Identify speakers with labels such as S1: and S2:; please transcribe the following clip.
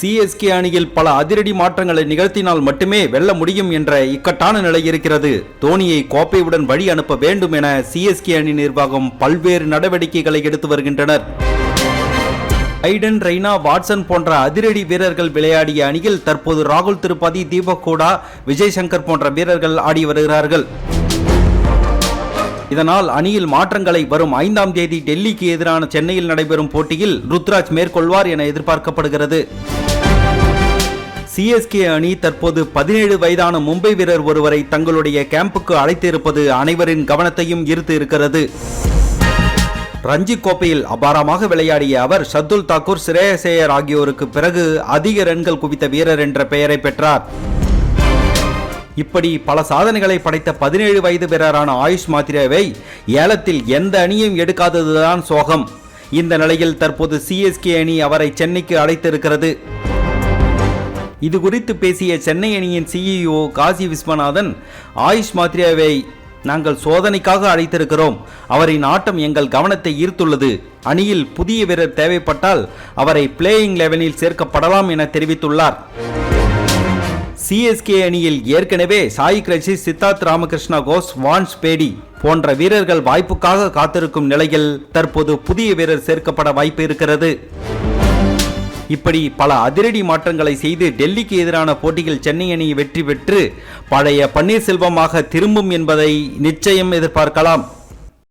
S1: CSK அணியில் பல அதிரடி மாற்றங்களை நிகழ்த்தினால் மட்டுமே வெல்ல முடியும் என்ற இக்கட்டான நிலை இருக்கிறது. தோனியை கோப்பையுடன் வழி அனுப்ப வேண்டும் என சிஎஸ்கே அணி நிர்வாகம் பல்வேறு நடவடிக்கைகளை எடுத்து வருகின்றனர். ஐடன், ரெய்னா, வாட்சன் போன்ற அதிரடி வீரர்கள் விளையாடிய அணியில் தற்போது ராகுல் திரிபாதி, தீபக் ஹூடா, விஜய் சங்கர் போன்ற வீரர்கள் ஆடி வருகிறார்கள். இதனால் அணியில் மாற்றங்களை வரும் 5ஆம் தேதி டெல்லிக்கு எதிரான சென்னையில் நடைபெறும் போட்டியில் ருத்ராஜ் மேற்கொள்வார் என எதிர்பார்க்கப்படுகிறது. சிஎஸ்கே அணி தற்போது 17 வயதான மும்பை வீரர் ஒருவரை தங்களுடைய கேம்புக்கு அழைத்து இருப்பது அனைவரின் கவனத்தையும் ஈர்த்து இருக்கிறது. ரஞ்சி கோப்பையில் அபாரமாக விளையாடிய அவர் ஷர்துல் தாக்கூர், ஸ்ரேயஸ் ஐயர் ஆகியோருக்கு பிறகு அதிக ரன்கள் குவித்த வீரர் என்ற பெயரை பெற்றார். இப்படி பல சாதனைகளை படைத்த 17 வயது வீரரான ஆயுஷ் மாத்ரேவை ஏலத்தில் எந்த அணியும் எடுக்காததுதான் சோகம். இந்த நிலையில் தற்போது சிஎஸ்கே அணி அவரை சென்னைக்கு அழைத்திருக்கிறது. இது குறித்து பேசிய சென்னை அணியின் சிஇஓ காசி விஸ்வநாதன், ஆயுஷ் மாத்ரேவை நாங்கள் சோதனைக்காக அழைத்திருக்கிறோம். அவரின் ஆட்டம் எங்கள் கவனத்தை ஈர்த்துள்ளது. அணியில் புதிய வீரர் தேவைப்பட்டால் அவரை பிளேயிங் லெவனில் சேர்க்கப்படலாம் என தெரிவித்துள்ளார். சிஎஸ்கே அணியில் ஏற்கனவே சாய் கிரஷி, சித்தார்த் ராமகிருஷ்ணா கோஸ், வான் ஸ்பேடி போன்ற வீரர்கள் வாய்ப்புக்காக காத்திருக்கும் நிலையில் தற்போது புதிய வீரர் சேர்க்கப்பட வாய்ப்பு இருக்கிறது. இப்படி பல அதிரடி மாற்றங்களை செய்து டெல்லிக்கு எதிரான போட்டியில் சென்னை அணி வெற்றி பெற்று பழைய பன்னீர்செல்வமாக திரும்பும் என்பதை நிச்சயம் எதிர்பார்க்கலாம்.